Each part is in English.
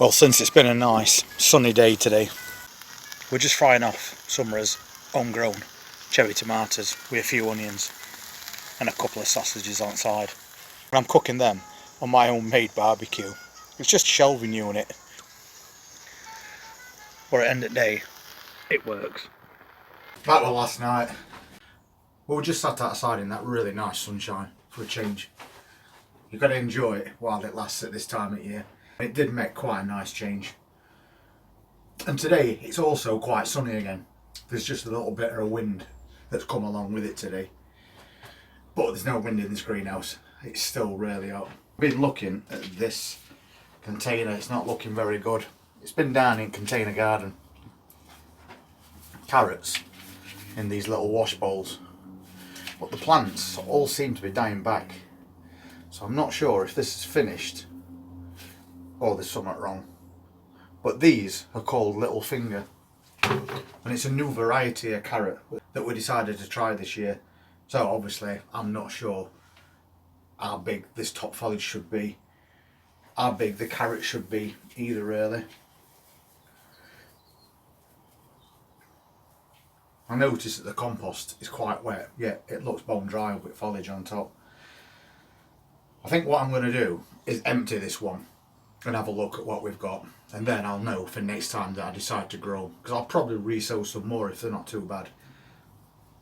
Well, since it's been a nice sunny day today, we're just frying off Summer's homegrown cherry tomatoes with a few onions and a couple of sausages on the side. And I'm cooking them on my homemade barbecue. It's just a shelving unit, but at the end of the day, it works. That was last night. Well, we just sat outside in that really nice sunshine for a change. You've got to enjoy it while it lasts at this time of year. It did make quite a nice change. And today it's also quite sunny again. There's just a little bit of a wind that's come along with it today. But there's no wind in this greenhouse. It's still really hot. I've been looking at this container. It's not looking very good. It's been down in container garden. Carrots in these little wash bowls. But the plants all seem to be dying back. So I'm not sure if this is finished or there's something wrong. But these are called Little Finger. And it's a new variety of carrot that we decided to try this year. So obviously I'm not sure how big this top foliage should be, how big the carrot should be either really. I noticed that the compost is quite wet, yet it looks bone dry with foliage on top. I think what I'm going to do is empty this one and have a look at what we've got, and then I'll know for next time that I decide to grow, because I'll probably re-sow some more if they're not too bad.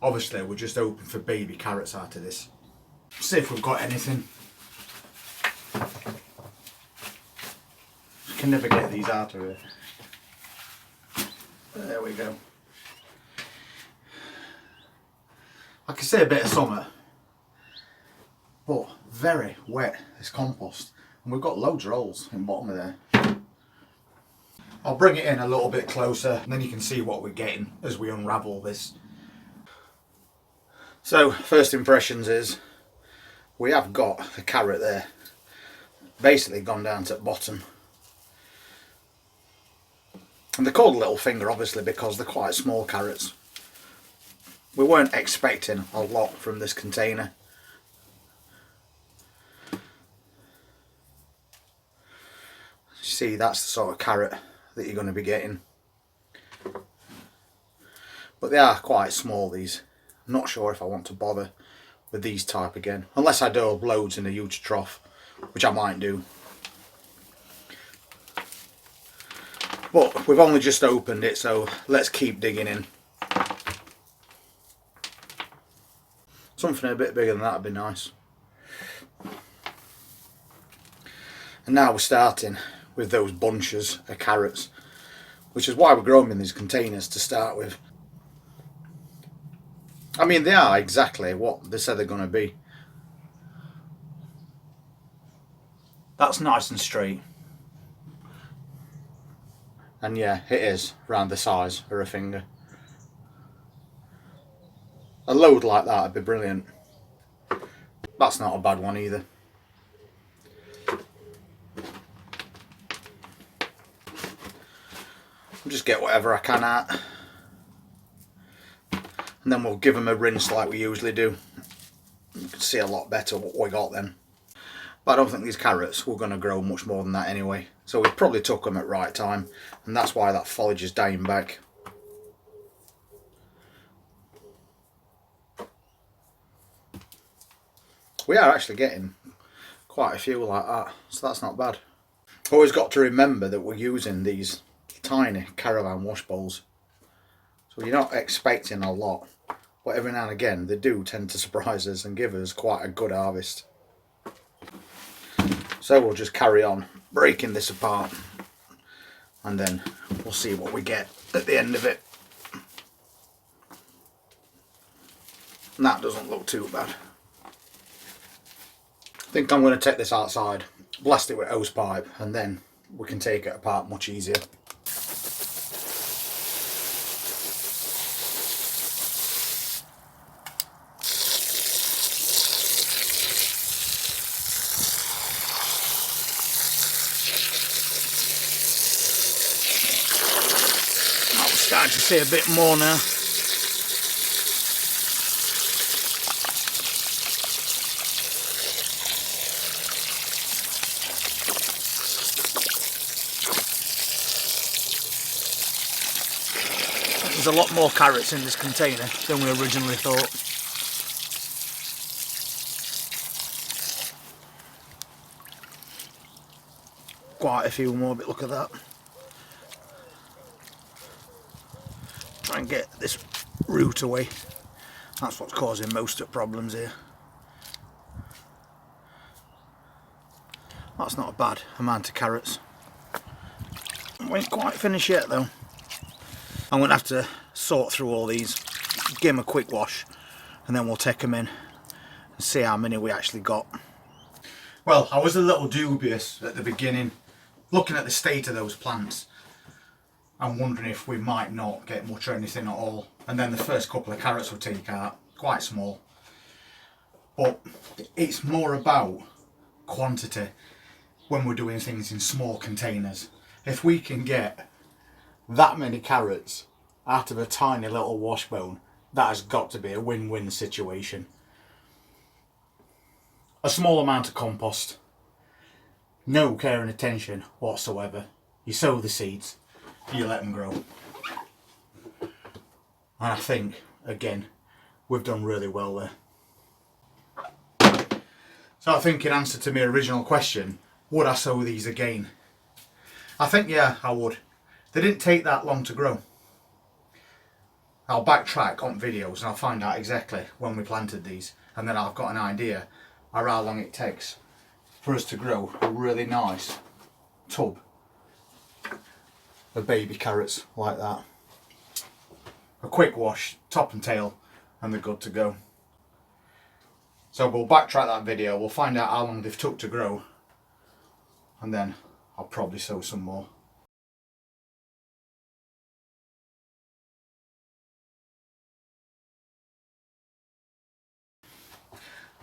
Obviously we're just hoping for baby carrots out of this. See if we've got anything. I can never get these out of here. There we go. I can see a bit of summer, but very wet, this compost. And we've got loads of holes in the bottom of there. I'll bring it in a little bit closer and then you can see what we're getting as we unravel this. So first impressions is we have got a carrot there, basically gone down to the bottom. And they're called Little Finger obviously because they're quite small carrots. We weren't expecting a lot from this container. See, that's the sort of carrot that you're going to be getting. But they are quite small, these. I'm not sure if I want to bother with these type again, unless I do loads in a huge trough, which I might do. But we've only just opened it, so let's keep digging in. Something a bit bigger than that would be nice. And now we're starting with those bunches of carrots, which is why we're growing them in these containers to start with. I mean, they are exactly what they said they're going to be. That's nice and straight. And yeah, it is around the size of a finger. A load like that would be brilliant. That's not a bad one either. I'll just get whatever I can out. And then we'll give them a rinse like we usually do. You can see a lot better what we got then. But I don't think these carrots were going to grow much more than that anyway. So we probably took them at right time. And that's why that foliage is dying back. We are actually getting quite a few like that, so that's not bad. Always got to remember that we're using these tiny caravan wash bowls, so you're not expecting a lot, but every now and again they do tend to surprise us and give us quite a good harvest. So we'll just carry on breaking this apart and then we'll see what we get at the end of it. And that doesn't look too bad. I think I'm going to take this outside, blast it with a hose pipe, and then we can take it apart much easier. I'm starting to see a bit more now. a lot more carrots in this container than we originally thought. Quite a few more, but look at that. Try and get this root away. That's what's causing most of the problems here. That's not a bad amount of carrots. We ain't quite finished yet though. I'm going to have to sort through all these, give them a quick wash, and then we'll take them in and see how many we actually got. Well, I was a little dubious at the beginning, looking at the state of those plants. I'm wondering if we might not get much or anything at all. And then the first couple of carrots we'll take out, quite small. But it's more about quantity when we're doing things in small containers. If we can get that many carrots out of a tiny little washbone, that has got to be a win-win situation. A small amount of compost, no care and attention whatsoever. You sow the seeds, you let them grow. And I think, again, we've done really well there. So I think in answer to my original question, would I sow these again? I think, yeah, I would. They didn't take that long to grow. I'll backtrack on videos and I'll find out exactly when we planted these, and then I've got an idea of how long it takes for us to grow a really nice tub of baby carrots like that. A quick wash, top and tail, and they're good to go. So we'll backtrack that video, we'll find out how long they've took to grow, and then I'll probably sow some more.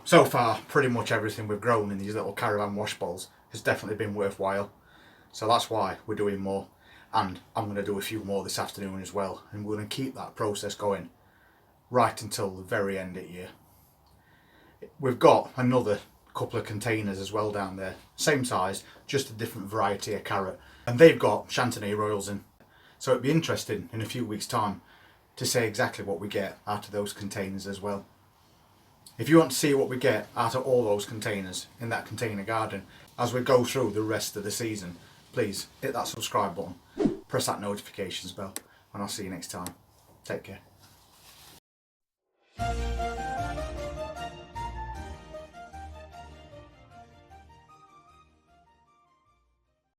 So far, pretty much everything we've grown in these little caravan wash bowls has definitely been worthwhile. So that's why we're doing more. And I'm going to do a few more this afternoon as well. And we're going to keep that process going right until the very end of the year. We've got another couple of containers as well down there. Same size, just a different variety of carrot. And they've got Chantenay Royals in. So it'd be interesting in a few weeks' time to say exactly what we get out of those containers as well. If you want to see what we get out of all those containers in that container garden as we go through the rest of the season, please hit that subscribe button, press that notifications bell, and I'll see you next time. Take care.